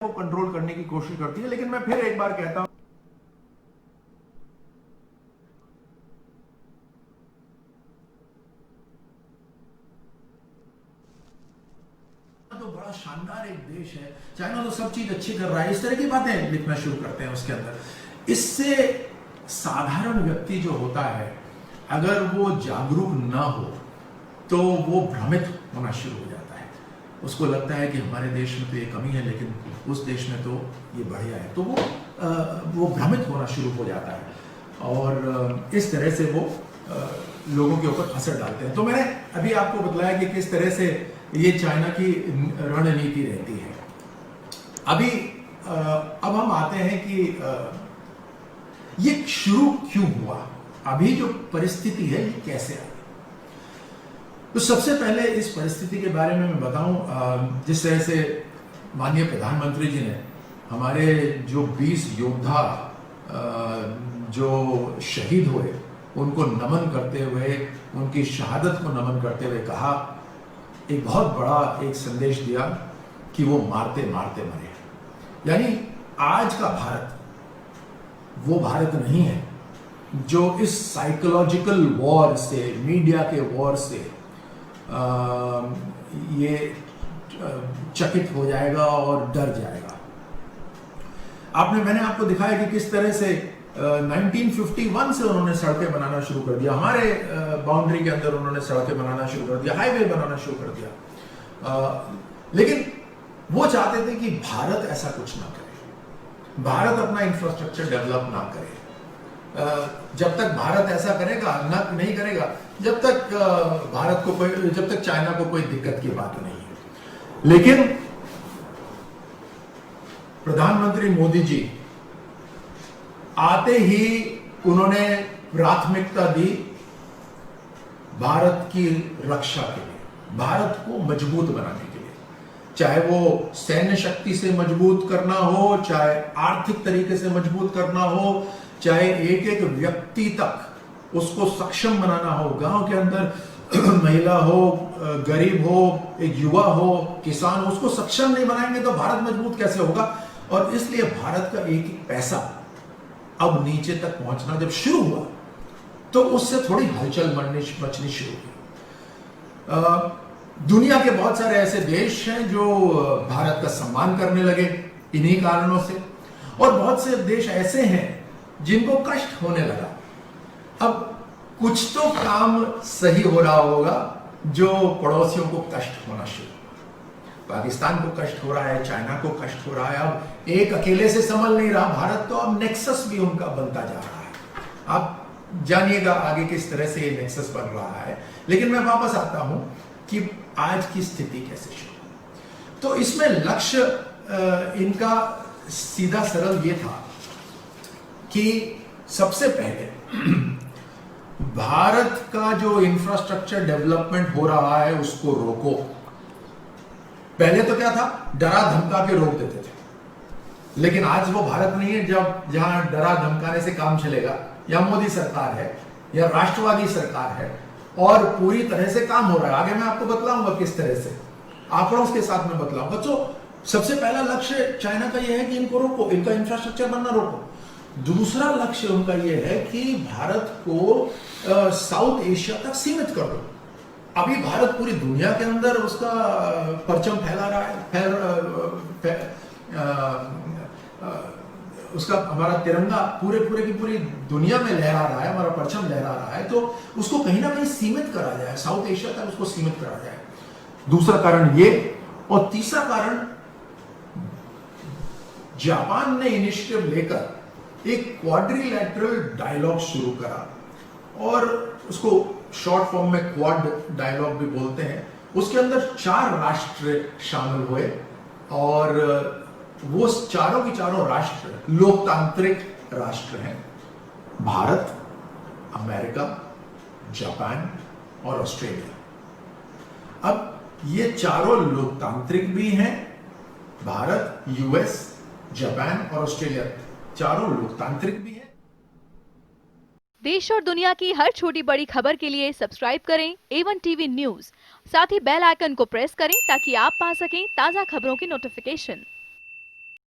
वो कंट्रोल करने की कोशिश करती है। लेकिन मैं फिर एक बार कहता हूं, तो बड़ा शानदार एक देश है, चाइना तो सब चीज अच्छी कर रहा है, इस तरह की बातें लिखना शुरू करते हैं उसके अंदर। इससे साधारण व्यक्ति जो होता है, अगर वो जागरूक ना हो तो वो भ्रमित होना शुरू हो जाता है। उसको लगता है कि हमारे देश में तो ये कमी है, लेकिन उस देश में तो ये बढ़िया है, तो वो भ्रमित होना शुरू हो जाता है और इस तरह से वो लोगों के ऊपर असर डालते हैं। तो मैंने अभी आपको बतलाया कि किस तरह से ये चाइना की रणनीति रहती है। अभी अब हम आते हैं कि ये शुरू क्यों हुआ, अभी जो परिस्थिति है ये कैसे आई। तो सबसे पहले इस परिस्थिति के बारे में मैं बताऊं, जिस तरह से माननीय प्रधानमंत्री जी ने हमारे जो 20 योद्धा जो शहीद हुए उनको नमन करते हुए, उनकी शहादत को नमन करते हुए कहा, एक बहुत बड़ा एक संदेश दिया कि वो मारते मारते मरे। यानी आज का भारत वो भारत नहीं है जो इस साइकोलॉजिकल वॉर से, मीडिया के वॉर से ये चकित हो जाएगा और डर जाएगा। मैंने आपको दिखाया कि किस तरह से 1951 से उन्होंने सड़कें बनाना शुरू कर दिया, हमारे बाउंड्री के अंदर उन्होंने सड़कें बनाना शुरू कर दिया, हाईवे बनाना शुरू कर दिया। लेकिन वो चाहते थे कि भारत ऐसा कुछ ना करे, भारत अपना इंफ्रास्ट्रक्चर डेवलप ना करे। जब तक भारत ऐसा करेगा नहीं करेगा, जब तक चाइना को कोई दिक्कत की बात नहीं है। लेकिन प्रधानमंत्री मोदी जी आते ही उन्होंने प्राथमिकता दी भारत की रक्षा के लिए, भारत को मजबूत बनाने के लिए, चाहे वो सैन्य शक्ति से मजबूत करना हो, चाहे आर्थिक तरीके से मजबूत करना हो, चाहे एक एक व्यक्ति तक उसको सक्षम बनाना हो, गांव के अंदर महिला हो, गरीब हो, एक युवा हो, किसान हो, उसको सक्षम नहीं बनाएंगे तो भारत मजबूत कैसे होगा। और इसलिए भारत का एक एक पैसा अब नीचे तक पहुंचना जब शुरू हुआ तो उससे थोड़ी हलचल मचनी शुरू हुई। दुनिया के बहुत सारे ऐसे देश हैं जो भारत का सम्मान करने लगे इन्हीं कारणों से, और बहुत से देश ऐसे हैं जिनको कष्ट होने लगा। अब कुछ तो काम सही हो रहा होगा जो पड़ोसियों को कष्ट होना शुरू, पाकिस्तान को कष्ट हो रहा है, चाइना को कष्ट हो रहा है, अब एक अकेले से संभल नहीं रहा भारत, तो अब नेक्सस भी उनका बनता जा रहा है। आप जानिएगा आगे किस तरह से ये नेक्सस बन रहा है। लेकिन मैं वापस आता हूं कि आज की स्थिति कैसे शुरू। तो इसमें लक्ष्य इनका सीधा सरल ये था कि सबसे पहले भारत का जो इंफ्रास्ट्रक्चर डेवलपमेंट हो रहा है उसको रोको। पहले तो क्या था, डरा धमका के रोक देते थे, लेकिन आज वो भारत नहीं है जहां डरा धमकाने से काम चलेगा। या मोदी सरकार है या राष्ट्रवादी सरकार है और पूरी तरह से काम हो रहा है। आगे मैं आपको बतलाऊंगा किस तरह से, आंकड़ों के साथ में बतलाऊंगा। तो सबसे पहला लक्ष्य चाइना का यह है कि इनको रोको, इनका इंफ्रास्ट्रक्चर बनना रोको। दूसरा लक्ष्य उनका यह है कि भारत को साउथ एशिया तक सीमित कर दो। अभी भारत पूरी दुनिया के अंदर उसका परचम फैला रहा है, उसका हमारा तिरंगा पूरे की पूरी दुनिया में लहरा रहा है, हमारा परचम लहरा रहा है। तो उसको कहीं ना कहीं सीमित करा जाए, साउथ एशिया तक उसको सीमित करा जाए। दूसरा कारण ये, और तीसरा कारण जापान ने इनिशिएटिव लेकर एक क्वाड्रिलैटरल डायलॉग शुरू करा, और उसको शॉर्ट फॉर्म में क्वाड डायलॉग भी बोलते हैं। उसके अंदर 4 राष्ट्र शामिल हुए, और वो चारों की चारों राष्ट्र लोकतांत्रिक राष्ट्र हैं, भारत, अमेरिका, जापान और ऑस्ट्रेलिया। अब ये चारों लोकतांत्रिक भी हैं, भारत, यूएस, जापान और ऑस्ट्रेलिया चारों लोकतांत्रिक भी हैं। देश और दुनिया की हर छोटी बड़ी खबर के लिए सब्सक्राइब करें A1 टीवी न्यूज, साथ ही बेल आइकन को प्रेस करें ताकि आप पा सकें ताज़ा खबरों की नोटिफिकेशन।